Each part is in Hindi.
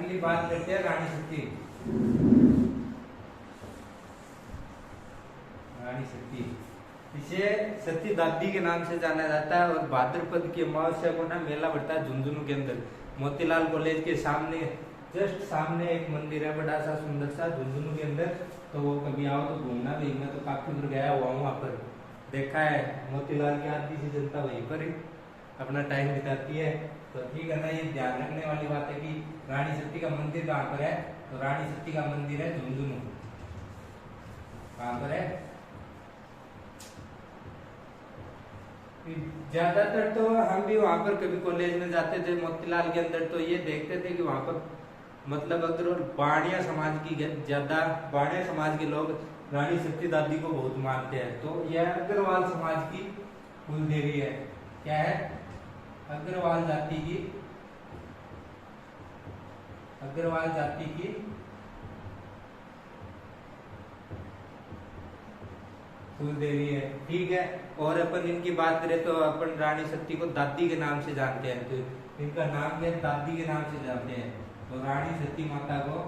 अगली बात करते हैं रानी सती। रानी सती, इसे सती दादी के नाम से जाना जाता है। और भाद्रपद की अमावस्या को ना मेला बढ़ता है झुंझुनू के अंदर, मोतीलाल कॉलेज के सामने, जस्ट सामने एक मंदिर है बड़ा सा सुंदर सा झुंझुनू के अंदर। तो वो कभी आओ तो घूमना भी, मैं तो काफी दूर गया हुआ हूँ, वहाँ पर देखा है मोतीलाल की आधी सी जनता वहीं पर ही अपना टाइम बिताती है। तो ठीक है ना, ये ध्यान रखने वाली बात है कि रानी सती का मंदिर कहाँ पर है। तो रानी सती का मंदिर है झुंझुनू। कहाँ पर है? ज्यादातर तो हम भी वहां पर कभी कॉलेज में जाते थे मोतीलाल के अंदर, तो ये देखते थे कि वहां पर मतलब अगर बाणिया समाज की ज्यादा, बाणिया समाज के लोग रानी सती दादी को बहुत मानते हैं। तो यह अग्रवाल समाज की कुल देवी है। क्या है? अग्रवाल जाति की, अग्रवाल जाति की कुल देवी है। ठीक है। और अपन इनकी बात करें तो अपन रानी सती को दादी के नाम से जानते हैं। तो इनका नाम क्या, दादी के नाम से जानते हैं। तो रानी सती माता को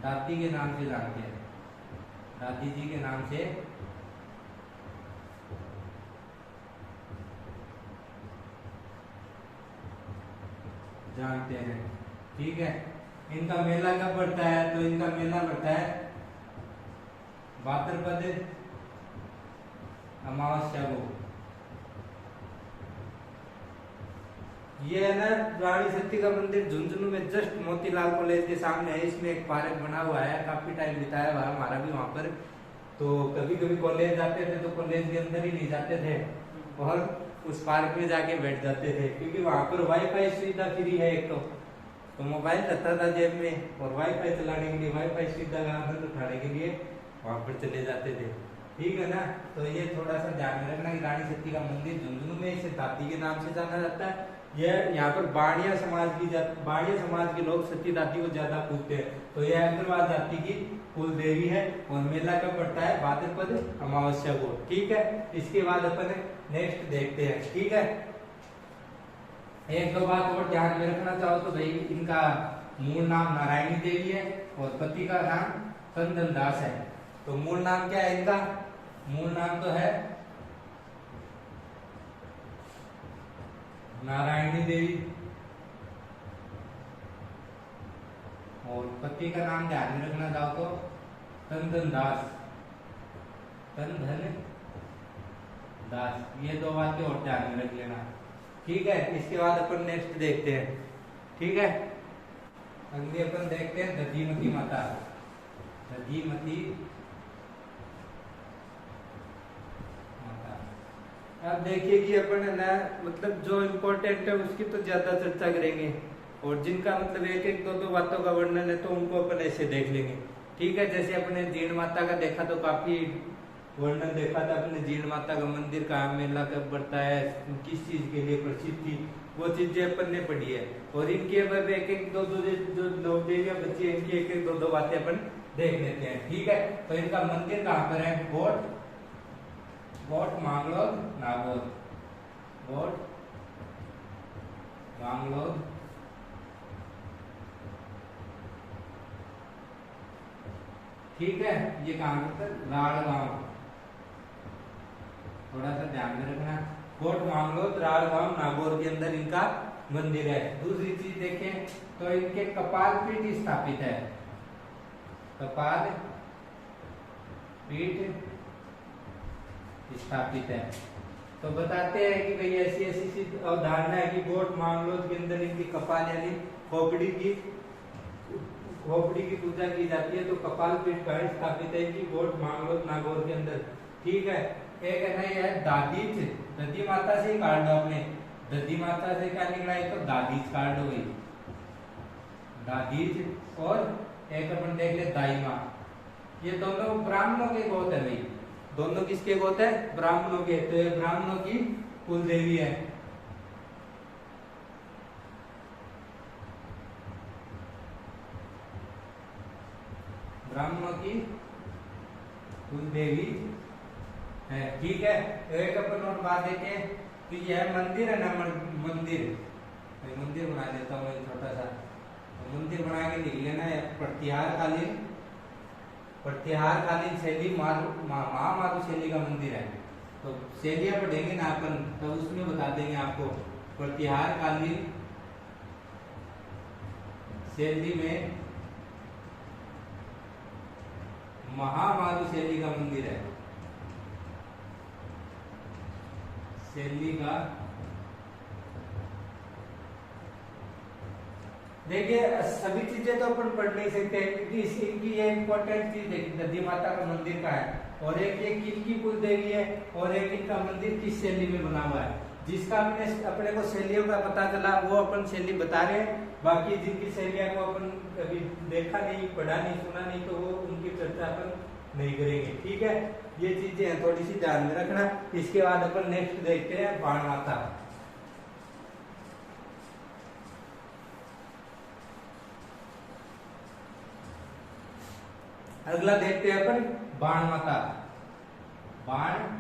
दादी के नाम से जानते हैं, दादी जी के नाम से जानते हैं। ठीक है। इनका मेला कब पड़ता है? तो इनका मेला पड़ता है भाद्रपद अमावस्या को। ये है ना रानी सती का मंदिर झुंझुनू में, जस्ट मोतीलाल कॉलेज के सामने है। इसमें एक पार्क बना हुआ है, काफी टाइम बिताया हुआ है हमारा भी वहां पर। तो कभी कभी कॉलेज जाते थे तो कॉलेज के अंदर ही नहीं जाते थे और उस पार्क में जाके बैठ जाते थे, क्योंकि वहां पर वाईफाई सुविधा फ्री है। एक तो मोबाइल रहता था जेब में और वाईफाई चलाने के लिए, वाईफाई सुविधा का आनंद उठाने के लिए वहां पर चले जाते थे। ठीक है ना। तो ये थोड़ा सा ध्यान में रखना कि रानी सती का मंदिर झुंझुनू में, इसे दादी के नाम से जाना जाता है। यह यहाँ पर बाणिया समाज की, बाणिया समाज के लोग सती दादी को ज्यादा पूजते हैं। तो यह अग्रवाल जाति की कुल देवी है। और मेला कब पड़ता है? भाद्रपद अमावस्या को। ठीक है। इसके बाद अपन नेक्स्ट देखते हैं। ठीक है। एक दो बात और ध्यान में रखना चाहो तो भाई, इनका मूल नाम नारायणी देवी है और पति का नाम चंदन दास है। तो मूल नाम क्या है इनका? मूल नाम तो है नारायणी देवी और पति का नाम ध्यान में रखना चाहो तो चंदन दास, चंदन दास। ये दो बातें और ध्यान में रख लेना। ठीक है। इसके बाद अपन नेक्स्ट देखते हैं। ठीक है। अगली अपन देखते हैं दधीमती माता। दधीमती माता। अब देखिए कि अपन है ना, मतलब जो इम्पोर्टेंट है उसकी तो ज्यादा चर्चा करेंगे, और जिनका मतलब एक एक दो दो बातों का वर्णन है तो उनको अपन ऐसे देख लेंगे। ठीक है। जैसे अपने जीण माता का देखा तो काफी वर्णन देखा था अपने जीण माता का मंदिर कहाँ, मेला कब बढ़ता है, किस चीज के लिए प्रसिद्ध थी, वो चीजें अपन ने पढ़ी है। और इनके अब एक एक दो दो जो नौ देवियां बची है, इनकी एक एक दो दो बातें अपन देख लेते हैं। ठीक है। तो इनका मंदिर कहाँ पर है? गोट, गोट मांगलोर नागौर, गोट मांगलोर ठीक है। ये कहाँ पर? राड़गांव। थोड़ा सा ध्यान में रखना, कोट मांगलोर राड़गांव नागौर के अंदर इनका मंदिर है। दूसरी चीज देखें तो इनके कपाल पीठ स्थापित है, कपाल पीठ स्थापित है। तो बताते हैं कि भाई ऐसी ऐसी अवधारणा है कि गोट मांगलोर के अंदर इनकी कपाल यानी खोपड़ी की पूजा की जाती है। तो कपाल पीठ का स्थापित है कि गोट मांगलोर नागौर के अंदर। ठीक है। एक है ना, ये है दादीच, दधी माता से ही काट दो आपने, दधी माता से क्या निकला है? तो दादीच काट दो भाई, दादीच। और एक अपन देख ले दाई माँ। ये दोनों ब्राह्मणों के गोत्र है भाई, दोनों किसके गोत्र है? ब्राह्मणों के। तो ये ब्राह्मणों की कुल देवी है। ब्राह्मणों की कुल देवी है। ठीक है। एक अपन और बात देखें तो यह मंदिर है ना, मंदिर बना देता हूँ छोटा सा। मंदिर बना के लिख लेना है प्रतिहार कालीन शैली महामारू शैली का मंदिर है। तो शैलियां पढ़ेंगे ना अपन, तो उसमें बता देंगे आपको प्रतिहार कालीन शैली में महामारू शैली का मंदिर है। शैली का देखिए सभी चीजें तो अपन पढ़ नहीं सकते क्योंकि इनकी ये इम्पोर्टेंट चीज है कि नदी माता का मंदिर का है, और एक ये किनकी कुल देवी है, और एक इनका मंदिर किस शैली में बना हुआ है। जिसका अपने को शैलियों का पता चला वो अपन शैली बता रहे हैं। बाकी जिनकी शैलियां को अपन कभी देखा नहीं, पढ़ा नहीं, सुना नहीं, तो वो उनकी चर्चा अपन नहीं करेंगे। ठीक है, ये चीजें हैं थोड़ी सी ध्यान में रखना। इसके बाद अपन नेक्स्ट देखते हैं बाण माता। अगला देखते हैं अपन बाण माता। बाण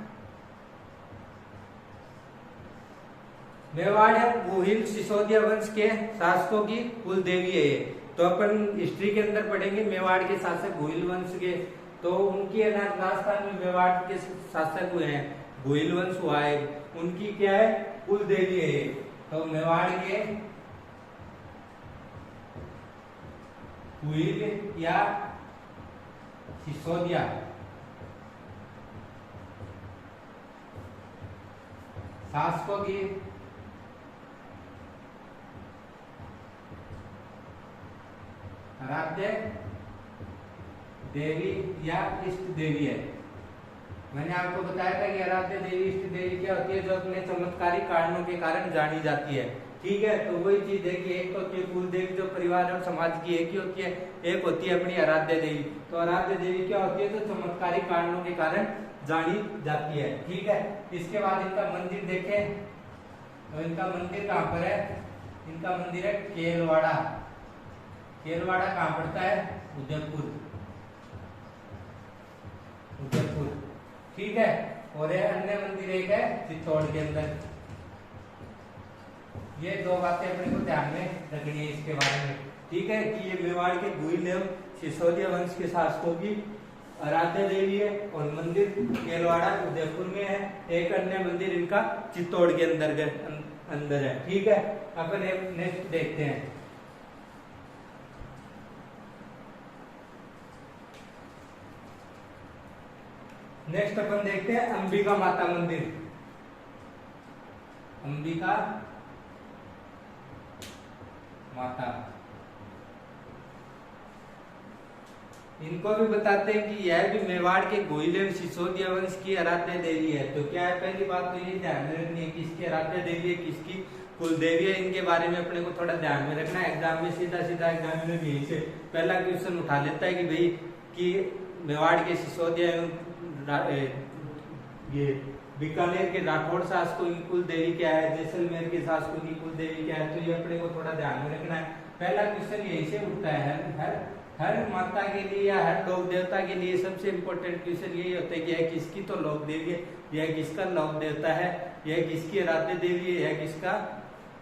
मेवाड़ है गोहिल सिसोदिया वंश के शासकों की कुल देवी है ये। तो अपन हिस्ट्री के अंदर पढ़ेंगे मेवाड़ के शासक गोहिल वंश के, तो उनकी राजस्थान में मेवाड़ के शासक हुए हैं, गोहिल वंश हुआ है, उनकी क्या है कुल देवी है ये। तो मेवाड़ के गोहिल या सिसोदिया शासकों की आराध्य देवी या इष्ट देवी है। मैंने आपको बताया था कि आराध्य देवी इष्ट देवी क्या होती है, जो अपने चमत्कारी कारणों के कारण जानी जाती है। ठीक है, तो वही चीज है कि एक तो होती है कुल देवी जो परिवार और समाज की एक ही होती है, एक होती है अपनी आराध्य देवी। तो आराध्य देवी क्या होती है, तो चमत्कारी कारणों के कारण जानी जाती है। ठीक है, इसके बाद इनका मंदिर देखें, तो इनका मंदिर कहाँ पर है, इनका मंदिर है केलवाड़ा। केलवाड़ा कहाँ पड़ता है, उदयपुर। उदयपुर, ठीक है। और ये अन्य मंदिर एक है चित्तौड़ के अंदर। ये दो बातें अपने को ध्यान में रखनी है इसके बारे में। ठीक है, कि ये मेवाड़ के गोहिल एवं सिसोदिया वंश के शासकों की आराध्य देवी है, और मंदिर केलवाड़ा उदयपुर में है। एक अन्य मंदिर इनका चित्तौड़ के अंदर है। ठीक है, अपन नेक्स्ट देखते हैं। नेक्स्ट अपन देखते हैं अंबिका माता मंदिर। अंबिका माता, इनको भी बताते हैं कि यह भी मेवाड़ के गोहिल एवं सिसोदिया वंश की आराध्य देवी है। तो क्या है, पहली बात तो ये ध्यान में रखनी है कि किसकी आराध्य देवी है, किसकी कुल देवी है। इनके बारे में अपने को थोड़ा ध्यान में रखना है। एग्जाम में सीधा एग्जामिनर यहीं से पहला क्वेश्चन उठा लेता है कि भाई कि मेवाड़ के सिसोदिया ये बीकानेर के राठौड़ शासकों की कुल देवी क्या है, जैसलमेर के शासकों की कुल देवी क्या है। तो ये अपने को थोड़ा ध्यान में रखना है। पहला क्वेश्चन यहीं से उठता है। हर माता के लिए या हर लोक देवता के लिए सबसे इम्पोर्टेंट क्वेश्चन यही होता है कि यह किसकी तो लोक देवी है, यह किसका लोक देवता है, यह किसकी आराध्य देवी है, यह किसका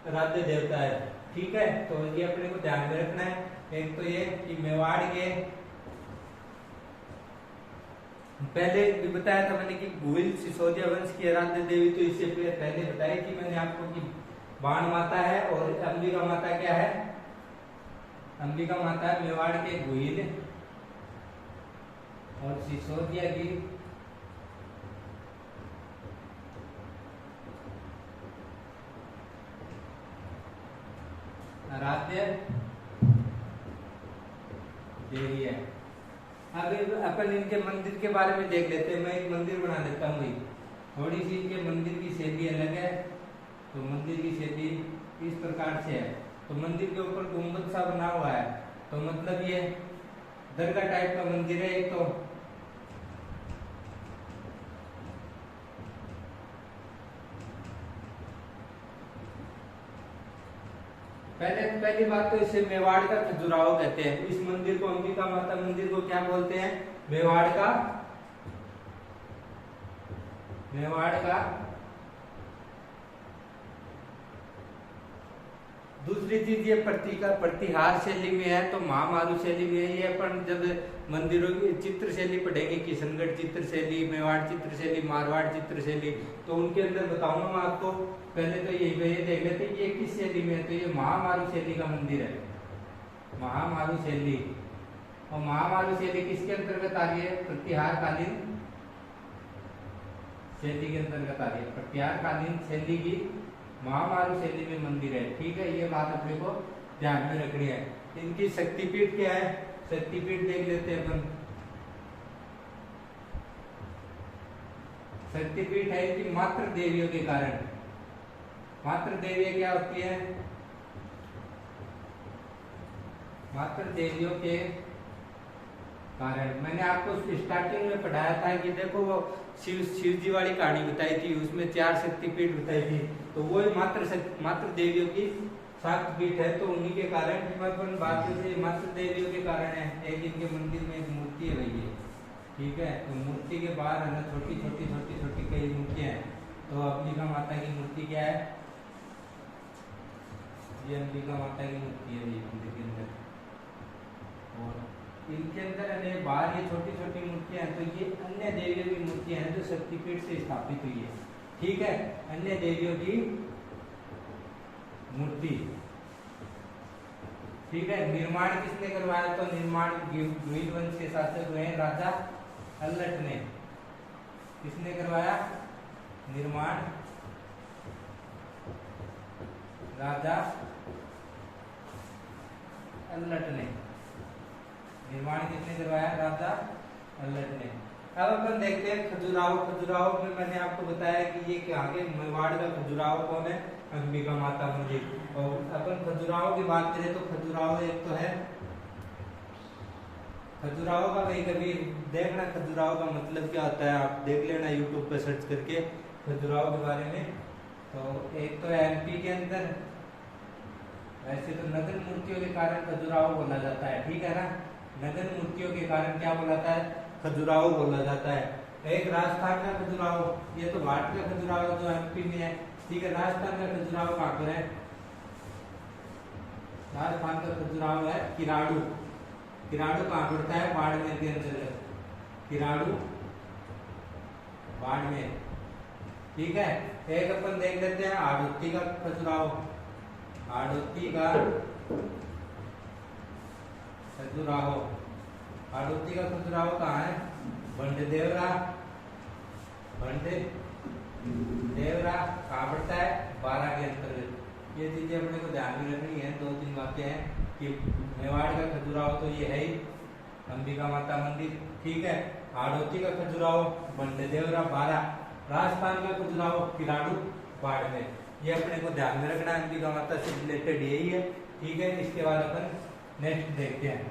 आराध्य देवता है। ठीक है, तो ये अपने को ध्यान में रखना है। एक तो ये कि मेवाड़ के पहले भी बताया था मैंने कि गोहिल सिसोदिया वंश की आराध्य देवी, तो इससे पहले बताया कि मैंने आपको कि बाण माता है, और अंबिका माता क्या है, अंबिका माता है मेवाड़ के गोहिल और सिसोदिया की आराध्य देवी है। अब अपन इनके मंदिर के बारे में देख लेते हैं। मैं एक मंदिर बना देता हूँ, थोड़ी सी इनके मंदिर की शैली अलग है। तो मंदिर की शैली इस प्रकार से है। तो मंदिर के ऊपर गुंबद सा बना हुआ है, तो मतलब ये दरगाह टाइप का मंदिर है। एक तो पहली बात तो इसे मेवाड़ का खजुराहो कहते हैं। इस मंदिर को, अंबिका माता मंदिर को क्या बोलते हैं, मेवाड़ का दूसरी चीज ये प्रतिहार शैली में है, तो महामारू शैली में है। ये अपन जब मंदिरों की चित्र शैली पढ़ेंगे, किशनगढ़ चित्र शैली, मेवाड़ चित्र शैली, मारवाड़ चित्र शैली, तो उनके अंदर बताऊंगा मैं आपको। पहले तो ये देख लेते हैं ये किस शैली में है। तो ये महामारू शैली का मंदिर है, महामारू शैली। और महामारू शैली किसके अंतर्गत आ रही है? प्रतिहार कालीन शैली के अंतर्गत आ रही है। प्रतिहार कालीन शैली की महामारू शैली में मंदिर है, ठीक है। ये बात अपने को ध्यान में रखनी है। इनकी शक्तिपीठ क्या है? शक्तिपीठ देख लेते हैं अपन। शक्तिपीठ है इनकी मातृ देवियों के कारण। मातृ देवियां क्या होती है? मातृ देवियों के कारण मैंने आपको स्टार्टिंग में पढ़ाया था कि देखो वो शिव जी वाली कहानी बताई थी, उसमें 4 शक्तिपीठ बताई थी। तो वो मातृ देवियों की शक्तिपीठ है। तो उन्हीं के कारण अपन बात करते मातृ देवियों के कारण है। एक इनके मंदिर में एक मूर्ति है भैया, ठीक है। तो मूर्ति के बाहर है ना छोटी छोटी कई मूर्तियां हैं। तो अंबिका माता की मूर्ति क्या है? ये अंबिका माता की मूर्ति है मंदिर के अंदर। और इनके अंदर अनेक बाहर ये छोटी छोटी मूर्तियां हैं। तो ये अन्य देवियों की मूर्तियां हैं जो शक्तिपीठ से स्थापित हुई है, ठीक है। अन्य देवियों की मूर्ति, ठीक है। निर्माण किसने करवाया? तो निर्माण द्विज वंश के शासक हुए राजा अल्लट ने। किसने करवाया निर्माण? राजा अल्लट ने। निर्माण किसने करवाया? राजा अल्लट ने। अब अपन देखते हैं खजुराहो। खजुराहो में मैंने आपको बताया कि ये क्या आगे मेवाड़ का खजुराहो कौन है? अंबिका माता मंदिर। और अपन खजुराहो की बात करें तो खजुराहो एक तो है, खजुराहो का कहीं कभी देखना खजुराहो का मतलब क्या होता है, आप देख लेना यूट्यूब पर सर्च करके खजुराहो के बारे में। तो एक तो एमपी के अंदर, वैसे तो नगर मूर्तियों के कारण खजुराहो बोला जाता है, ठीक है ना। नगर मूर्तियों के कारण क्या बोला जाता है? खजुराहो बोला जाता है। एक राजस्थान का खजुराहो, ये तो भारत का खजुराहो जो एमपी में है, ठीक है। राजस्थान का खजुराहो कहाँ पर है? राजस्थान का खजुराहो है किराड़ू। किराड़ू कहाँ पड़ता है? बाड़मेर के अंतर्गत। किराड़ू बाड़मेर, ठीक है। एक अपन देख लेते हैं हाड़ौती का खजुराहो। हाड़ौती का खजुराहो, हाड़ौती का खजुराहो कहाँ है? भंडेदेवरा। भंडेदेवरा कहाँ पड़ता है? 12 के अंतर्गत। ये चीजें अपने को ध्यान में रखनी है। 2-3 बातें हैं कि मेवाड़ का खजुराहो तो ये है ही अंबिका माता मंदिर, ठीक है। हाड़ौती का खजुराहो भंडेदेवरा 12, राजस्थान का खजुराहो किराड़ू बाड़मेर। ये अपने को ध्यान में रखना, अंबिका माता से रिलेटेड यही है, ठीक है। इसके बाद अपन नेक्स्ट देखते हैं।